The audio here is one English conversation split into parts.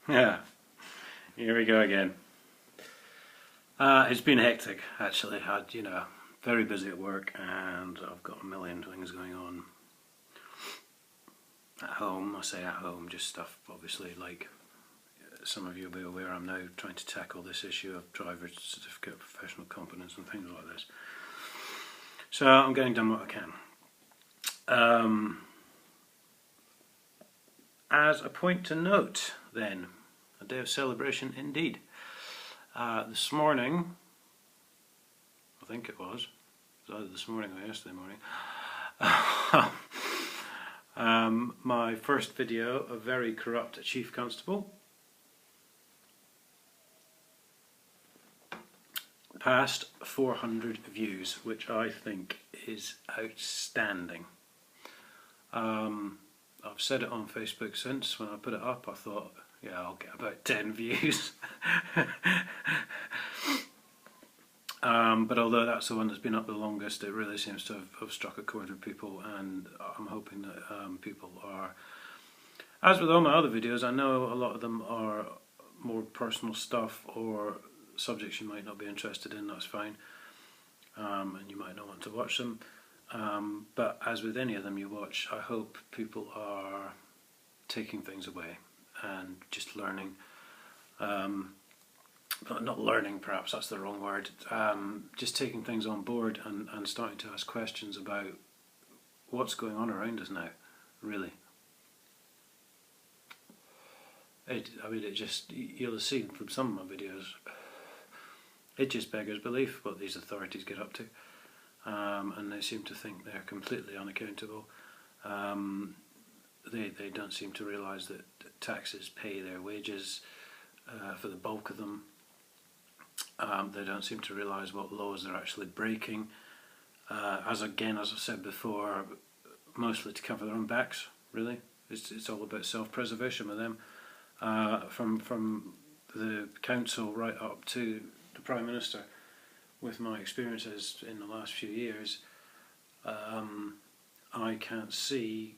Yeah, here we go again. It's been hectic, actually. Very busy at work, and I've got a million things going on at home. I say at home, just stuff, obviously, like some of you will be aware, I'm now trying to tackle this issue of driver's certificate, professional competence, and things like this. So I'm getting done what I can. As a point to note, then, a day of celebration indeed. This morning, I think it was either this morning or yesterday morning, my first video, A Very Corrupt Chief Constable, passed 400 views, which I think is outstanding. I've said it on Facebook since. When I put it up, I thought, yeah, I'll get about 10 views. But although that's the one that's been up the longest, it really seems to have struck a chord with people, and I'm hoping that people are, as with all my other videos, I know a lot of them are more personal stuff or subjects you might not be interested in. That's fine, and you might not want to watch them. But as with any of them you watch, I hope people are taking things away and just learning. Not learning, perhaps that's the wrong word. Just taking things on board and starting to ask questions about what's going on around us now, really. You'll have seen from some of my videos, it just beggars belief what these authorities get up to. And they seem to think they're completely unaccountable. They don't seem to realise that taxes pay their wages for the bulk of them. They don't seem to realise what laws they're actually breaking. As I've said before, mostly to cover their own backs, really. It's all about self-preservation with them. From the council right up to the Prime Minister, with my experiences in the last few years, I can't see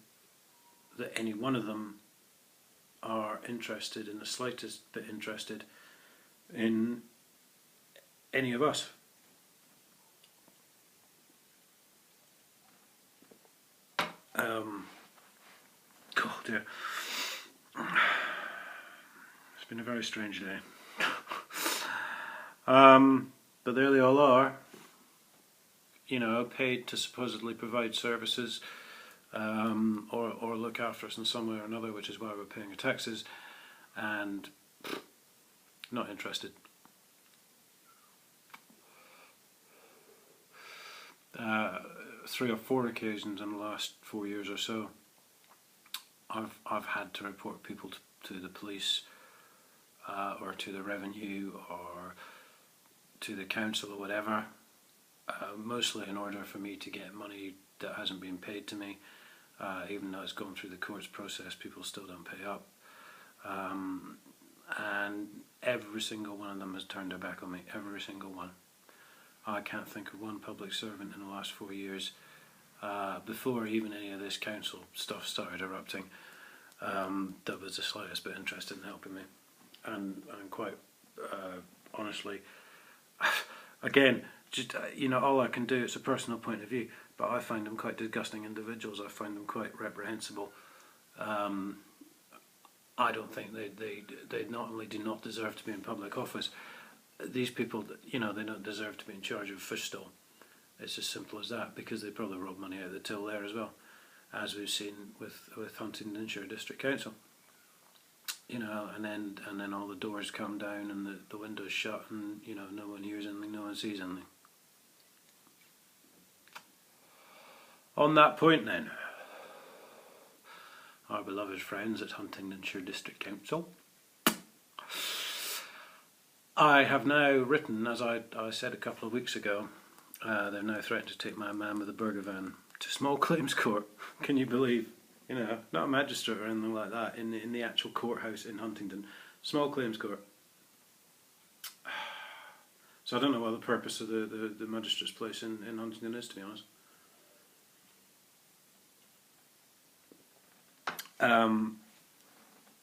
that any one of them are interested, in the slightest bit interested, in any of us. God dear. It's been a very strange day. But there they all are, paid to supposedly provide services or look after us in some way or another, which is why we're paying our taxes, and not interested. 3 or 4 occasions in the last 4 years or so, I've had to report people to the police or to the revenue or to the council or whatever, mostly in order for me to get money that hasn't been paid to me. Even though it's gone through the courts process, people still don't pay up. And every single one of them has turned their back on me, every single one. I can't think of one public servant in the last 4 years, before even any of this council stuff started erupting, that was the slightest bit interested in helping me. And quite honestly, again, just all I can do, it's a personal point of view, but I find them quite disgusting individuals. I find them quite reprehensible. I don't think they not only do not deserve to be in public office, these people, they don't deserve to be in charge of a fish stall. It's as simple as that, because they probably rob money out of the till there as well, as we've seen with Huntingdonshire District Council. And then all the doors come down and the windows shut, and no one hears anything, no one sees anything. On that point then, our beloved friends at Huntingdonshire District Council, I have now written, as I said a couple of weeks ago, they've now threatened to take my man with a burger van to small claims court. Can you believe? Not a magistrate or anything like that, in the actual courthouse in Huntingdon, small claims court. So I don't know what the purpose of the magistrate's place in Huntingdon is, to be honest.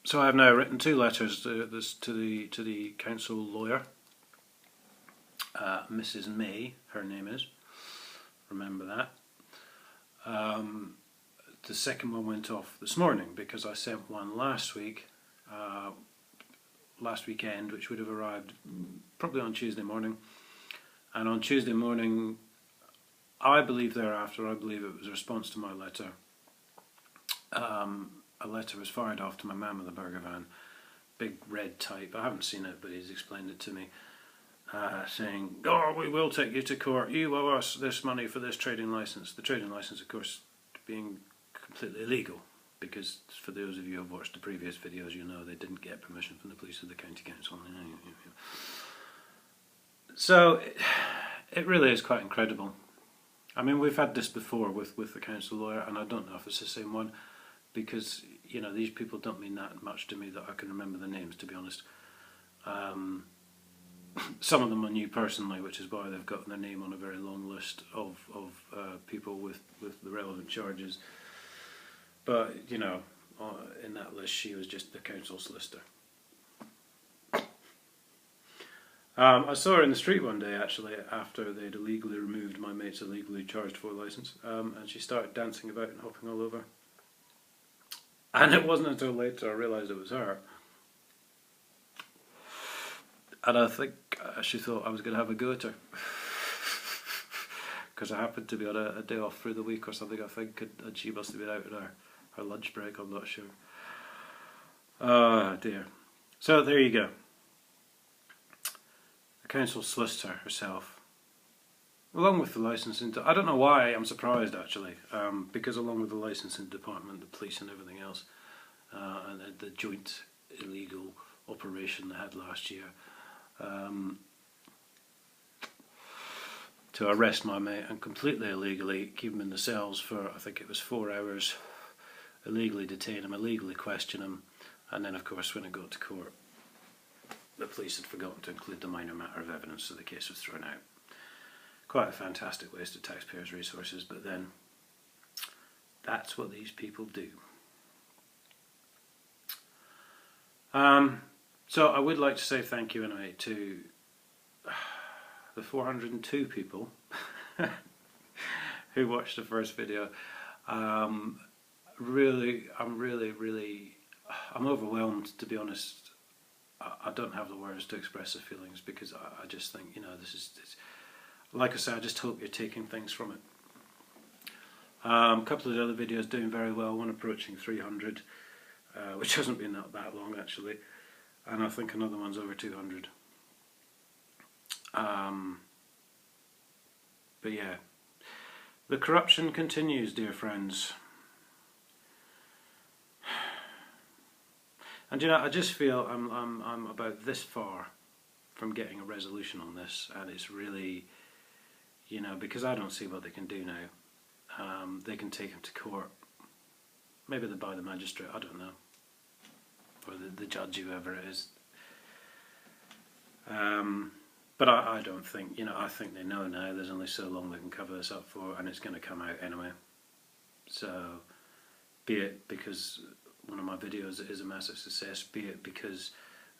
So I have now written 2 letters to the council lawyer, Mrs. May, her name is. Remember that. The second one went off this morning because I sent one last weekend, which would have arrived probably on Tuesday morning. And on Tuesday morning, I believe thereafter, I believe it was a response to my letter. A letter was fired off to my man with a burger van, big red type. I haven't seen it, but he's explained it to me, saying, "Oh, we will take you to court. You owe us this money for this trading license." The trading license, of course, being completely illegal, because for those of you who have watched the previous videos, you know they didn't get permission from the police or the county council. So it really is quite incredible. I mean, we've had this before with the council lawyer, and I don't know if it's the same one, because these people don't mean that much to me that I can remember the names, to be honest. Some of them I knew personally, which is why they've got their name on a very long list of people with the relevant charges. But in that list, she was just the council solicitor. I saw her in the street one day, actually, after they'd illegally removed my mate's illegally charged for licence, and she started dancing about and hopping all over. And it wasn't until later I realised it was her. And I think she thought I was going to have a go at her. Because I happened to be on a day off through the week or something, I think, and she must have been out on her lunch break, I'm not sure. Oh dear. So there you go. The council solicitor herself, along with the licensing, I don't know why I'm surprised actually, because along with the licensing department, the police and everything else, and the joint illegal operation they had last year, to arrest my mate and completely illegally keep him in the cells for, I think it was 4 hours, illegally detain him, illegally question him, and then of course when it got to court, the police had forgotten to include the minor matter of evidence, so the case was thrown out. Quite a fantastic waste of taxpayers' resources, but then that's what these people do. So I would like to say thank you anyway to the 402 people who watched the first video. I'm overwhelmed, to be honest. I don't have the words to express the feelings, because I just think, this is, like I say, I just hope you're taking things from it. A couple of the other videos doing very well, one approaching 300, which hasn't been that long actually, and I think another one's over 200. But yeah, the corruption continues, dear friends. And I just feel I'm about this far from getting a resolution on this, and it's really, because I don't see what they can do now. They can take him to court. Maybe they buy the magistrate, I don't know, or the judge, whoever it is. But I don't think, I think they know now there's only so long they can cover this up for, and it's going to come out anyway. So, be it because one of my videos is a massive success, be it because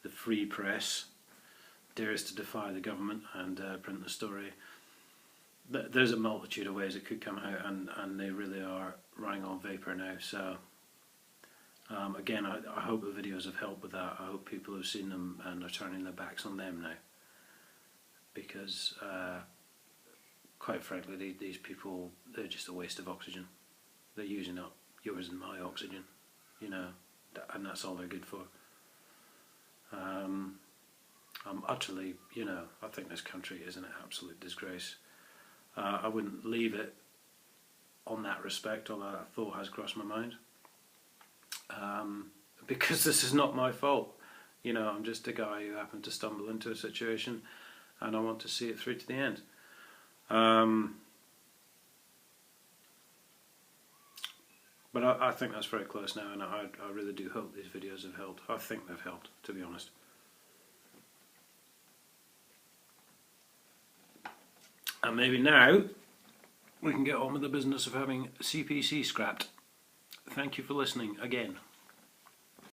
the free press dares to defy the government and print the story. There's a multitude of ways it could come out, and they really are running on vapour now. So again, I hope the videos have helped with that. I hope people have seen them and are turning their backs on them now, because quite frankly, these people, they're just a waste of oxygen. They're using up yours and my oxygen, and that's all they're good for. I'm utterly, I think this country is an absolute disgrace. I wouldn't leave it on that respect, although that thought has crossed my mind, because this is not my fault. I'm just a guy who happened to stumble into a situation, and I want to see it through to the end. But I think that's very close now, and I really do hope these videos have helped. I think they've helped, to be honest. And maybe now we can get on with the business of having CPC scrapped. Thank you for listening again.